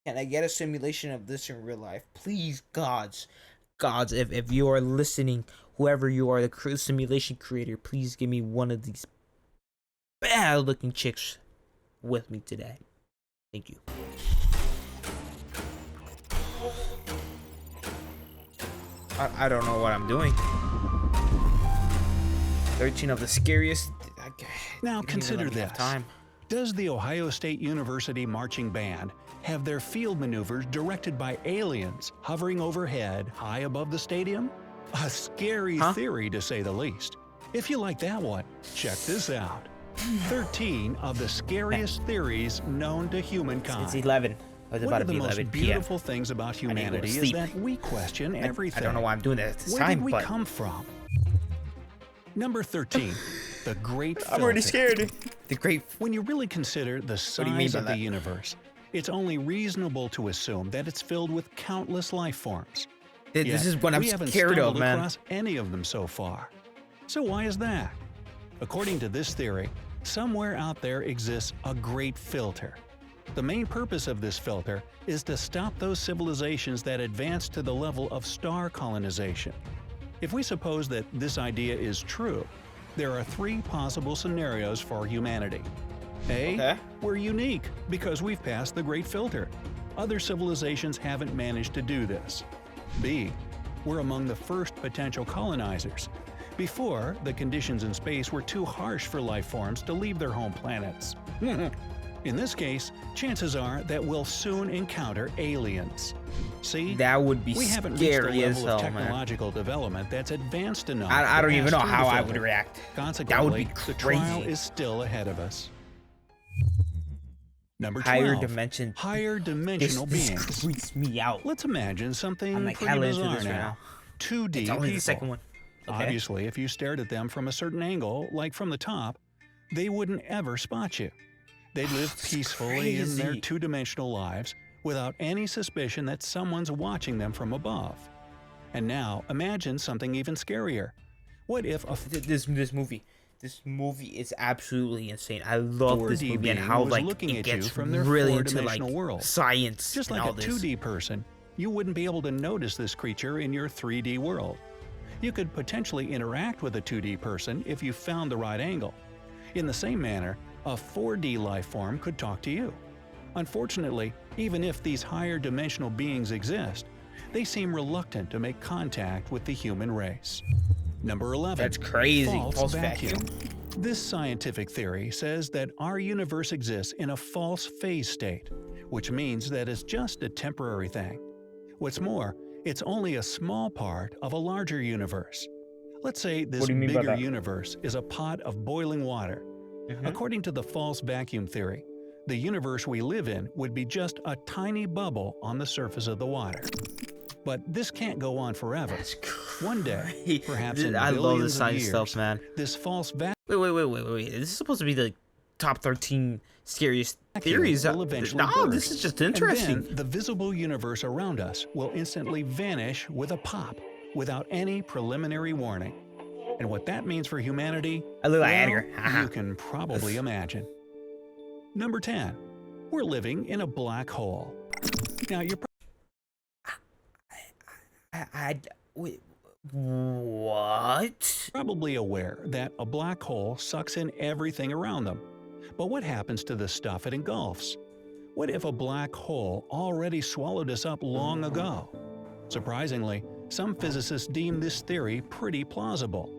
Can I get a simulation of this in real life? Please, gods, if you are listening, whoever you are, the simulation creator, please give me one of these bad looking chicks with me today. Thank you. I don't know what I'm doing. 13 of the scariest. Now consider this. Does the Ohio State University Marching Band have their field maneuvers directed by aliens hovering overhead high above the stadium? A scary theory, to say the least. If you like that one, check this out. 13 of the scariest theories known to humankind. It's 11. One of the most beautiful things about humanity is that we question everything. I don't know why I'm doing that at this time, time, but where did we come from? Number 13. The Great Filter. I'm already scared. The Great... When you really consider the size of the universe, it's only reasonable to assume that it's filled with countless life forms. This is what I'm scared of, man. We haven't stumbled across any of them so far. So why is that? According to this theory, somewhere out there exists a great filter. The main purpose of this filter is to stop those civilizations that advance to the level of star colonization. If we suppose that this idea is true, there are three possible scenarios for humanity. A. We're unique because we've passed the Great Filter. Other civilizations haven't managed to do this. B. We're among the first potential colonizers. Before, the conditions in space were too harsh for life forms to leave their home planets. In this case, chances are that we'll soon encounter aliens. See, that would be we haven't scary reached as a hell, level of technological development that's advanced enough. I don't even know how I would react. Consequently, that would be the crazy. trial is still ahead of us. Number 12. Higher dimensional beings. This freaks me out. Let's imagine something I'm like pretty bizarre right now. 2D it's only people. The second one. Okay. Obviously, if you stared at them from a certain angle, like from the top, they wouldn't ever spot you. They'd live peacefully in their two-dimensional lives without any suspicion that someone's watching them from above. And now, imagine something even scarier. What if this movie is absolutely insane. I love this movie and how it gets from their really into world. Science. Just like all a this. 2D person, you wouldn't be able to notice this creature in your 3D world. You could potentially interact with a 2D person if you found the right angle. In the same manner, a 4D life form could talk to you. Unfortunately, even if these higher dimensional beings exist, they seem reluctant to make contact with the human race. Number 11. That's crazy. False vacuum. This scientific theory says that our universe exists in a false phase state, which means that it's just a temporary thing. What's more, it's only a small part of a larger universe. Let's say this bigger universe is a pot of boiling water. According to the false vacuum theory, the universe we live in would be just a tiny bubble on the surface of the water. But this can't go on forever. One day, perhaps in billions of years, stuff, man. This false vacuum. Wait. This is supposed to be the top 13 scariest theories. Will eventually no, burst. this is just interesting. And then the visible universe around us will instantly vanish with a pop, without any preliminary warning. And what that means for humanity, you can probably imagine. Number 10. We're living in a black hole. Now you're what? Probably aware that a black hole sucks in everything around them. But what happens to the stuff it engulfs? What if a black hole already swallowed us up long ago? Surprisingly, some physicists deem this theory pretty plausible.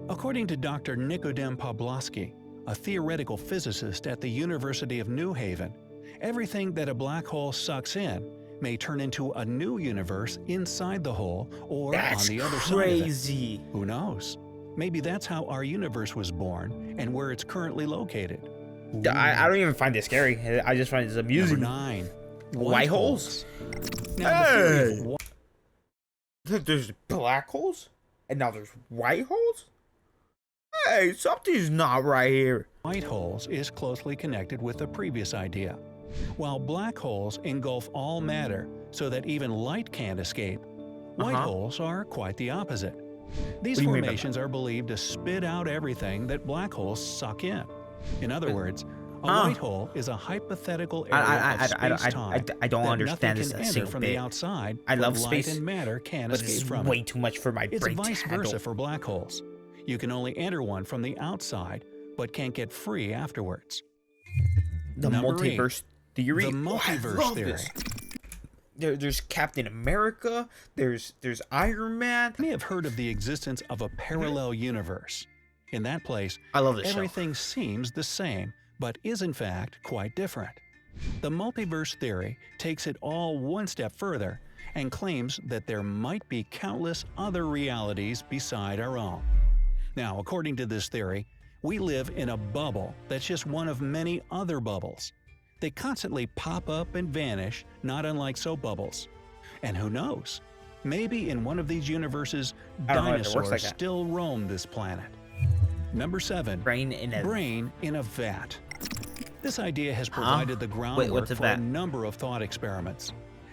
According to Dr. Nikodem Pawlowski, a theoretical physicist at the University of New Haven, everything that a black hole sucks in may turn into a new universe inside the hole or on the other side of it. Who knows? Maybe that's how our universe was born and where it's currently located. I don't even find it scary. I just find it amusing. Number 9. White holes? Now, there's black holes? And now there's white holes? Hey, something's not right here. White holes is closely connected with the previous idea. While black holes engulf all matter so that even light can't escape, white holes are quite the opposite. These formations are believed to spit out everything that black holes suck in. In other words, A Huh? white hole is a hypothetical area of space-time I don't that understand nothing this can a enter single from bit. the outside, I but love light space, and matter can but this escape is from way it. too much for my It's brain to vice handle. versa for black holes. You can only enter one from the outside, but can't get free afterwards. The Number 8. multiverse theory. The Oh, I multiverse love theory. this. There's Captain America. There's Iron Man. You may have heard of the existence of a parallel universe. In that place, I love this show. everything seems the same, but is in fact quite different. The multiverse theory takes it all one step further and claims that there might be countless other realities beside our own. Now, according to this theory, we live in a bubble that's just one of many other bubbles. They constantly pop up and vanish, not unlike soap bubbles. And who knows? Maybe in one of these universes, I don't know if it works dinosaurs like that. still roam this planet. Number 7. Brain in a Brain in a vat. This idea has provided the Wait, groundwork what's a for a vat? number of thought experiments.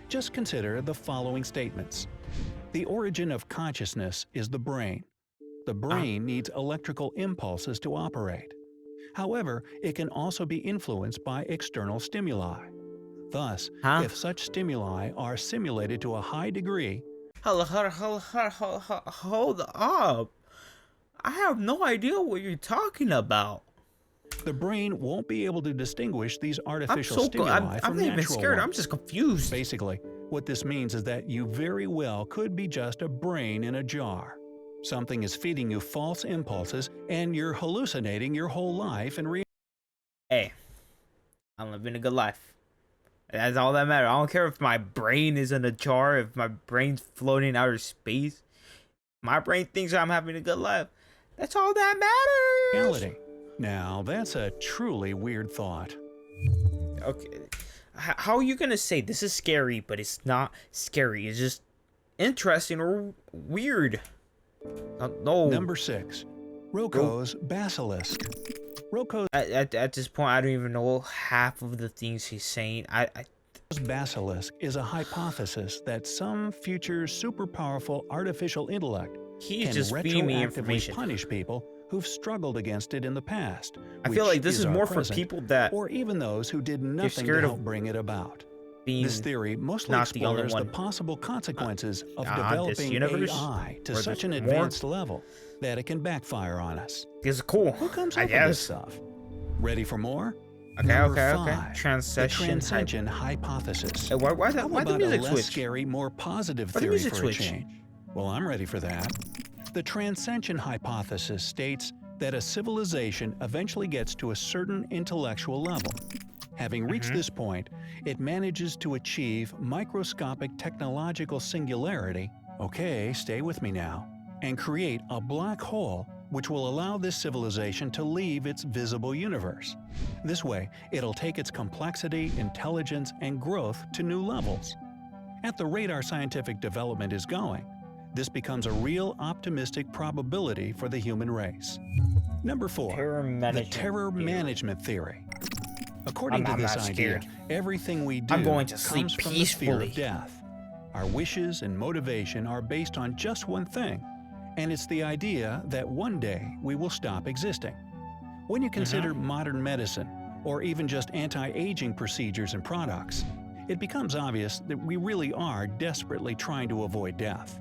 Just consider the following statements. The origin of consciousness is the brain. The brain needs electrical impulses to operate. However, it can also be influenced by external stimuli. Thus, Huh? if such stimuli are simulated to a high degree, Hold up. I have no idea what you're talking about. the brain won't be able to distinguish these I'm artificial so stimuli I'm from not even natural scared. I'm ones. just confused. Basically, what this means is that you very well could be just a brain in a jar. Something is feeding you false impulses, and you're hallucinating your whole life and Hey, I'm living a good life. That's all that matters. I don't care if my brain is in a jar, if my brain's floating in outer space. My brain thinks I'm having a good life. That's all that matters. reality. Now, that's a truly weird thought. Okay. How are you gonna say this is scary, but it's not scary? It's just interesting or weird. No. Number 6. Roko's basilisk. Roko's At this point, I don't even know half of the things he's saying. basilisk is a hypothesis that some future super powerful artificial intellect He's can just feeding me retroactively information. punish people who've struggled against it in the past. I feel which like this is our more for present, people that or even those who did nothing to scared of help bring it about. being This theory mostly not the only explores the one. possible consequences of This developing universe, AI to or such an there's more. advanced level that it can backfire on us. is cool. Who comes I up with this guess. stuff? Ready for more? Okay, Number okay. 5, the Transcension. transcension hypothesis. Hey, why How the about music a less switch? scary, more positive Why the theory music for switch? a change? Well, I'm ready for that. The transcension hypothesis states that a civilization eventually gets to a certain intellectual level. Having reached this point, it manages to achieve microscopic technological singularity, okay, stay with me now, and create a black hole which will allow this civilization to leave its visible universe. This way, it'll take its complexity, intelligence, and growth to new levels. At the rate our scientific development is going, this becomes a real optimistic probability for the human race. Number 4. Terror The management terror theory. management theory. According I'm to this not idea, scared. everything we do I'm going to sleep comes from the fear peacefully. of death. Our wishes and motivation are based on just one thing, and it's the idea that one day we will stop existing. When you consider modern medicine, or even just anti-aging procedures and products, it becomes obvious that we really are desperately trying to avoid death.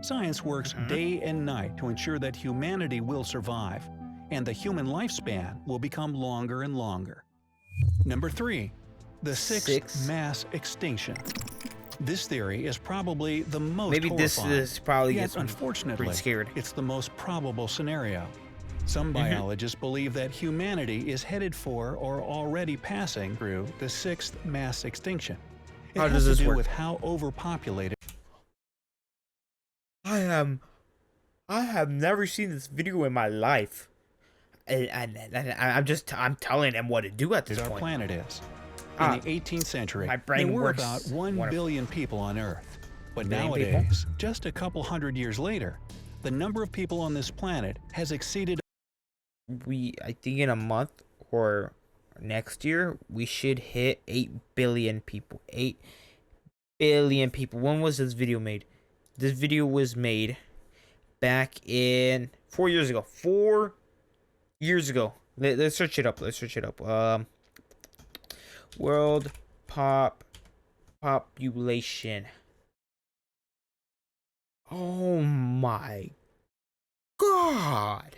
Science works day and night to ensure that humanity will survive, and the human lifespan will become longer and longer. Number 3. The sixth mass extinction. This theory is probably the most Maybe this horrifying. is probably Yet, gets me unfortunately, pretty scared. it's the most probable scenario. Some biologists believe that humanity is headed for or already passing through the sixth mass extinction. It How has does to this do work? with how overpopulated I have never seen this video in my life. I'm telling him what to do at this our point. planet is. Ah, In the 18th century, my brain there were works about 1 wonderful. billion people on Earth. But Billion nowadays, just a couple hundred years later, the number of people on this planet has exceeded I think in a month or next year, we should hit 8 billion people. 8 billion people. When was this video made? This video was made back in 4 years ago. 4 years ago. Let's search it up. World population. Oh my God.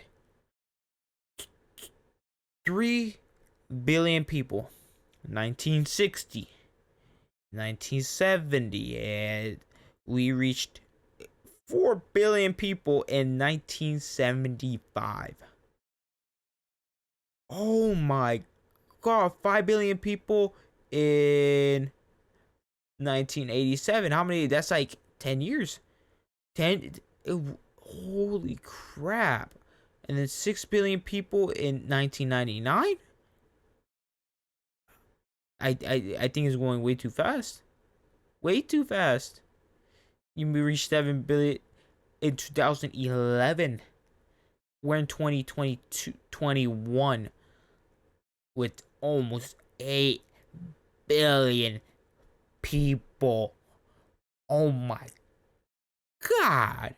3 billion people. 1960, 1970, and we reached 4 billion people in 1975. Oh my God, 5 billion people in 1987. How many? That's like 10 years. 10. Holy crap. And then 6 billion people in 1999? I think it's going way too fast. Way too fast. You reached 7 billion in 2011. We're in 2022, 21 with almost 8 billion people. Oh my God.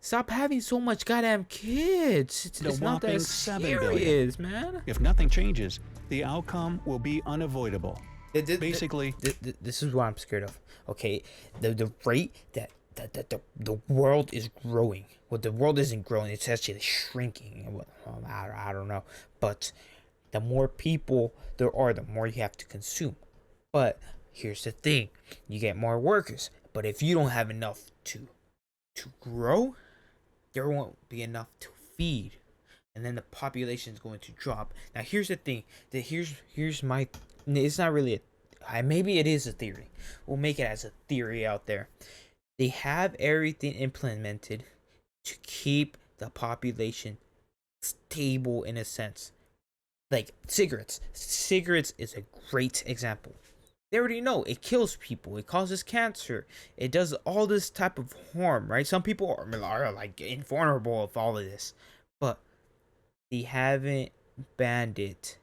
Stop having so much goddamn kids. It's not that serious, man. If nothing changes, the outcome will be unavoidable. Basically, this is what I'm scared of. Okay, the rate that the world is growing. Well, the world isn't growing; it's actually shrinking. I don't know, but the more people there are, the more you have to consume. But here's the thing: you get more workers, but if you don't have enough to grow, there won't be enough to feed, and then the population is going to drop. Now here's the thing: that here's my. It's not really maybe it is a theory. We'll make it as a theory out there. They have everything implemented to keep the population stable in a sense. Like cigarettes. Cigarettes is a great example. They already know it kills people. It causes cancer. It does all this type of harm, right? Some people are like invulnerable of all of this, but they haven't banned it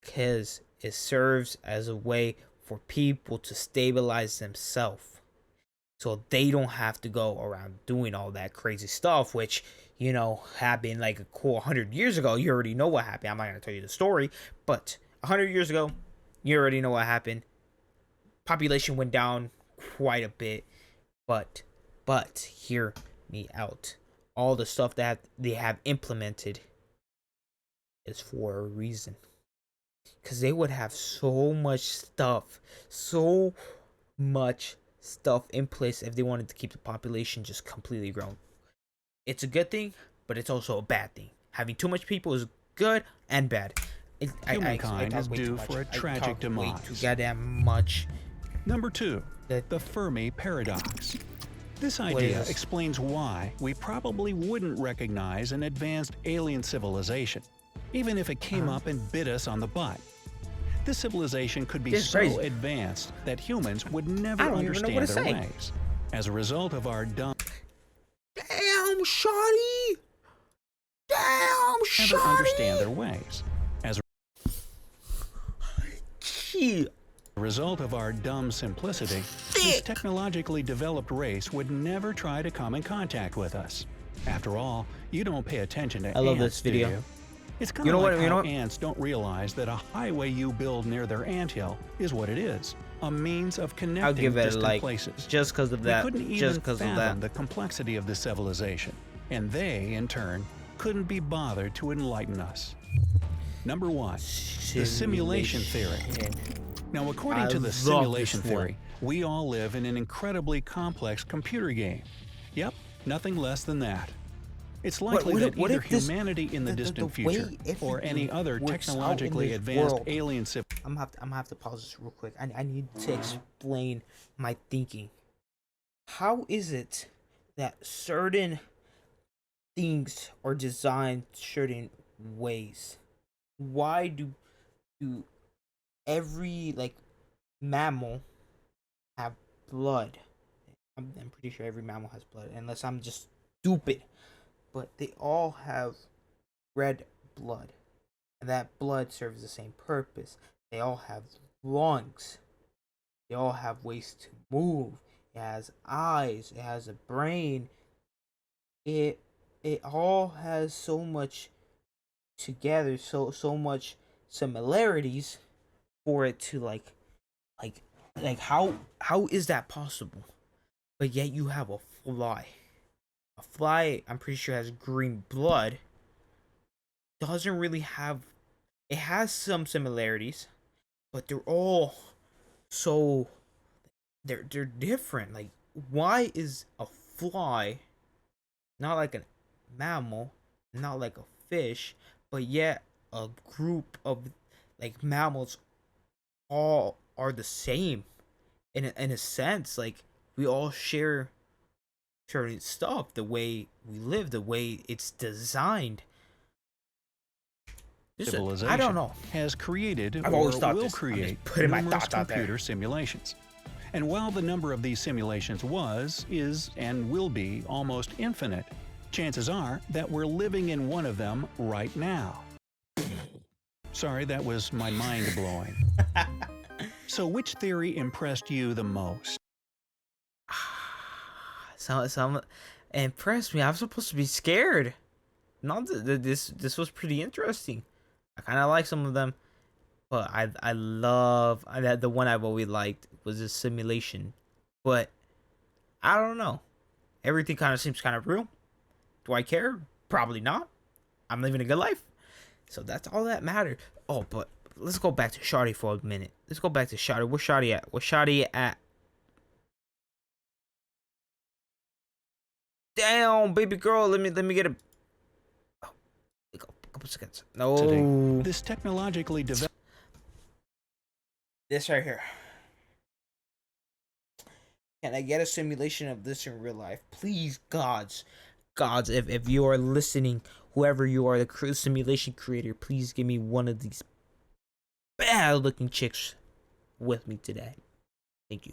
because it serves as a way for people to stabilize themselves, so they don't have to go around doing all that crazy stuff, which happened like a cool 100 years ago. You already know what happened. I'm not gonna tell you the story, but 100 years ago, you already know what happened. Population went down quite a bit, but hear me out. All the stuff that they have implemented is for a reason, because they would have so much stuff in place if they wanted to keep the population just completely grown. It's a good thing, but it's also a bad thing. Having too much people is good and bad. Humankind is due for a tragic demise. Way too goddamn much. Number 2, the Fermi paradox. This idea explains why we probably wouldn't recognize an advanced alien civilization, even if it came up and bit us on the butt. This civilization could be so advanced that humans would never understand their ways. As a result of our dumb... Damn, shawty! Damn, shawty! Never understand their ways. As a result of our dumb simplicity, this technologically developed race would never try to come in contact with us. After all, you don't pay attention to ants, I love this video. do you? It's kind of like how ants don't realize that a highway you build near their anthill is what it is, a means of connecting distant places. Just because of that. We couldn't even fathom the complexity of this civilization, and they, in turn, couldn't be bothered to enlighten us. Number 1, the simulation theory. Now, according to the simulation theory, we all live in an incredibly complex computer game. Yep, nothing less than that. It's likely that either humanity in the distant future or any other technologically advanced alien civilization. I'm gonna have to pause this real quick. I need to explain my thinking. How is it that certain things are designed certain ways? Why do every mammal have blood? I'm pretty sure every mammal has blood, unless I'm just stupid. But they all have red blood, and that blood serves the same purpose. They all have lungs. They all have ways to move. It has eyes. It has a brain. It all has so much together, so much similarities for it to like how is that possible? But yet you have a fly. A fly, I'm pretty sure, has green blood. Doesn't really have. It has some similarities, but they're all so they're different. Like, why is a fly not like a mammal, not like a fish, but yet a group of like mammals all are the same in a sense? Like, we all share certain stuff, the way we live, the way it's designed. I don't Civilization know. has created I've or always thought will this. I'm just create putting my numerous thoughts out there. computer simulations. And while the number of these simulations was, is, and will be almost infinite, chances are that we're living in one of them right now. Sorry, that was my mind blowing. So which theory impressed you the most? Some impressed me. I'm supposed to be scared. Not this was pretty interesting. I kind of like some of them, but I love the one I've always liked was this simulation. But I don't know. Everything kind of seems kind of real. Do I care? Probably not. I'm living a good life, so that's all that mattered. Oh, but let's go back to Shawty for a minute. Let's go back to Shawty. Where's Shawty at? Where's Shawty at? Damn, baby girl. Let me get a couple seconds. No. Today, this technologically developed. This right here. Can I get a simulation of this in real life? Please, gods, if you are listening, whoever you are, the simulation creator, please give me one of these bad looking chicks with me today. Thank you.